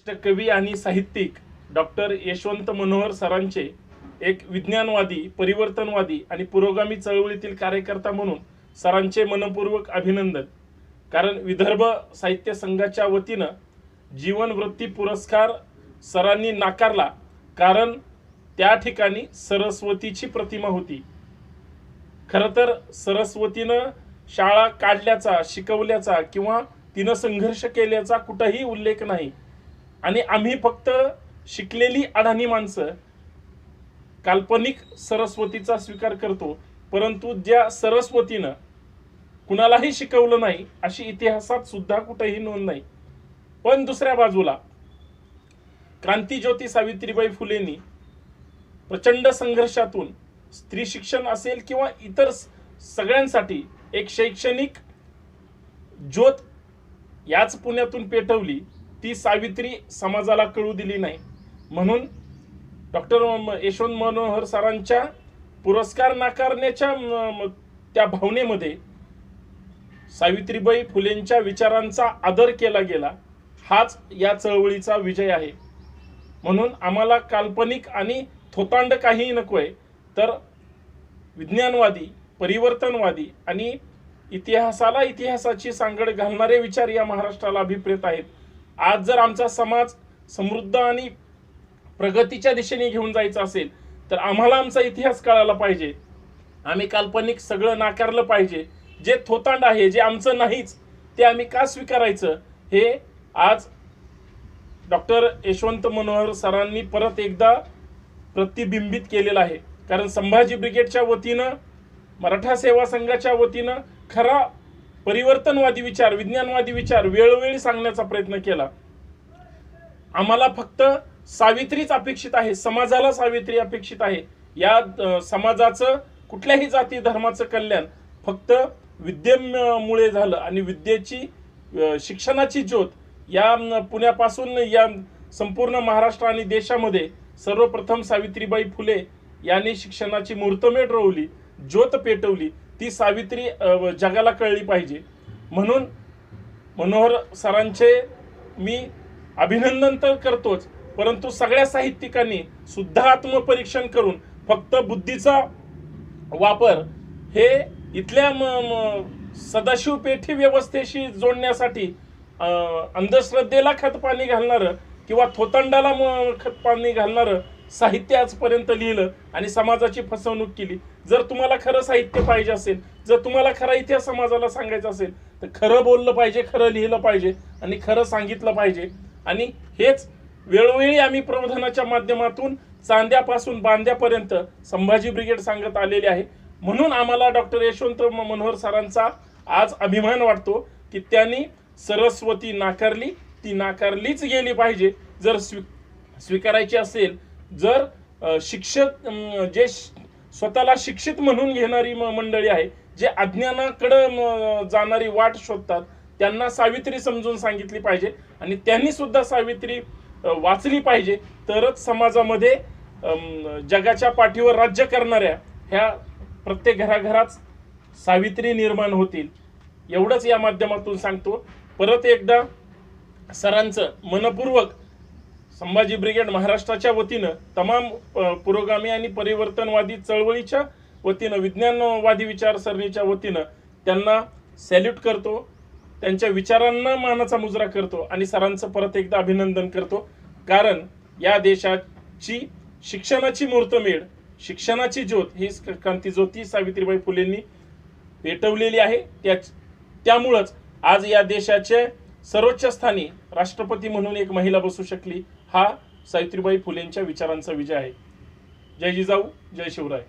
ज्येष्ठ कवी आणि साहित्यिक डॉक्टर यशवंत मनोहर सरांचे एक विज्ञानवादी, परिवर्तनवादी आणि पुरोगामी चळवळीतील कार्यकर्ता म्हणून सरांचे मनपूर्वक अभिनंदन। कारण विदर्भ साहित्य संघाच्या वतीनं जीवन वृत्ती पुरस्कार सरांनी नाकारला, कारण त्या ठिकाणी सरस्वतीची प्रतिमा होती। खरं तर सरस्वतीनं शाळा काढल्याचा, शिकवल्याचा किंवा तिनं संघर्ष केल्याचा कुठेही उल्लेख नाही। आणि आम्ही फक्त शिकलेली अडाणी माणसं काल्पनिक सरस्वतीचा स्वीकार करतो, परंतु ज्या सरस्वतीनं कुणालाही शिकवलं नाही अशी इतिहासात सुद्धा कुठेही नोंद नाही। पण दुसऱ्या बाजूला क्रांतिज्योती सावित्रीबाई फुलेंनी प्रचंड संघर्षातून स्त्री शिक्षण असेल किंवा इतर सगळ्यांसाठी एक शैक्षणिक ज्योत याच पुण्यातून पेटवली। ती सावित्री समाजाला कळू दिली नाही, म्हणून डॉक्टर यशवंत मनोहर सरांच्या पुरस्कार नाकारण्याच्या त्या भावनेमध्ये सावित्रीबाई फुलेंच्या विचारांचा आदर केला गेला, हाच या चळवळीचा विजय आहे। म्हणून आम्हाला काल्पनिक आणि थोतांड काही नकोय, तर विज्ञानवादी, परिवर्तनवादी आणि इतिहासाला इतिहासाची सांगड घालणारे विचार या महाराष्ट्राला अभिप्रेत आहेत। आज जर आमचा समाज समृद्ध आणि प्रगतीच्या दिशेने घेऊन जायचा असेल तर आम्हाला आमचा इतिहास कळायला पाहिजे। आम्ही काल्पनिक सगळं नाकारलं पाहिजे। जे थोतांड आहे, जे आमचं नाहीच, ते आम्ही का स्वीकारायचं, हे आज डॉक्टर यशवंत मनोहर सरांनी परत एकदा प्रतिबिंबित केलेलं आहे। कारण संभाजी ब्रिगेडच्या वतीनं, मराठा सेवा संघाच्या वतीनं खरा परिवर्तनवादी विचार, विज्ञानवादी विचार वेळोवेळी सांगण्याचा प्रयत्न केला। आम्हाला फक्त सावित्रीच अपेक्षित आहे, समाजाला सावित्री अपेक्षित आहे। या समाजाचं कुठल्याही जाती धर्माचं कल्याण फक्त विद्येमुळे झालं आणि विद्येची, शिक्षणाची ज्योत या पुण्यापासून या संपूर्ण महाराष्ट्र आणि देशामध्ये सर्वप्रथम सावित्रीबाई फुले यांनी शिक्षणाची मुहूर्तमेढ रोवली, ज्योत पेटवली। ती सावित्री जगाला कळली पाहिजे। म्हणून मनोहर सरांचे मी अभिनंदन तर करतोच, परंतु सगळ्या साहित्यिकांनी सुद्धा आत्मपरीक्षण करून फक्त बुद्धीचा वापर हे इथल्या सदाशिव पेठी व्यवस्थेशी जोडण्यासाठी अंधश्रद्धेला खतपाणी घालणारं किंवा थोतांडाला खतपाणी घालणारं साहित्य आजपर्यंत लिहिलं आणि समाजाची फसवणूक केली। जर तुम्हाला खरं साहित्य पाहिजे असेल, जर तुम्हाला खरा इतिहास समाजाला सांगायचा असेल तर खरं बोललं पाहिजे, खरं लिहिलं पाहिजे आणि खरं सांगितलं पाहिजे। आणि हेच वेळोवेळी आम्ही प्रबोधनाच्या माध्यमातून चांद्यापासून बांद्यापर्यंत संभाजी ब्रिगेड सांगत आलेले आहे। म्हणून आम्हाला डॉक्टर यशवंत मनोहर सरांचा आज अभिमान वाटतो की त्यांनी सरस्वती नाकारली, ती नाकारलीच गेली पाहिजे। जर स्वीकारायची असेल, जर शिक्षक जे स्वतःला शिक्षित म्हणून घेणारी मंडळी आहे, जे अज्ञानाकडे जाणारी वाट शोधतात, त्यांना सावित्री समजून सांगितली पाहिजे आणि त्यांनी सुद्धा सावित्री वाचली पाहिजे। तरच समाजामध्ये जगाच्या पाठीवर राज्य करणाऱ्या ह्या प्रत्येक घराघरात सावित्री निर्माण होतील, एवढंच या माध्यमातून सांगतो। परत एकदा सरांचं मनपूर्वक संभाजी ब्रिगेड महाराष्ट्राच्या वतीनं, तमाम पुरोगामी आणि परिवर्तनवादी चळवळीच्या वतीनं, विज्ञानवादी विचारसरणीच्या वतीनं त्यांना सॅल्यूट करतो, त्यांच्या विचारांना मानाचा मुजरा करतो आणि सरांचं परत एकदा अभिनंदन करतो। कारण या देशाची शिक्षणाची मुहूर्तमेढ, शिक्षणाची ज्योत ही क्रांतिज्योती सावित्रीबाई फुलेंनी पेटवलेली आहे। त्यामुळंच आज या देशाचे सर्वोच्च स्थानी राष्ट्रपती म्हणून एक महिला बसू शकली। हा सावित्रीबाई फुलेंच्या विचारांचा विजय आहे। जय जिजाऊ, जय शिवराय।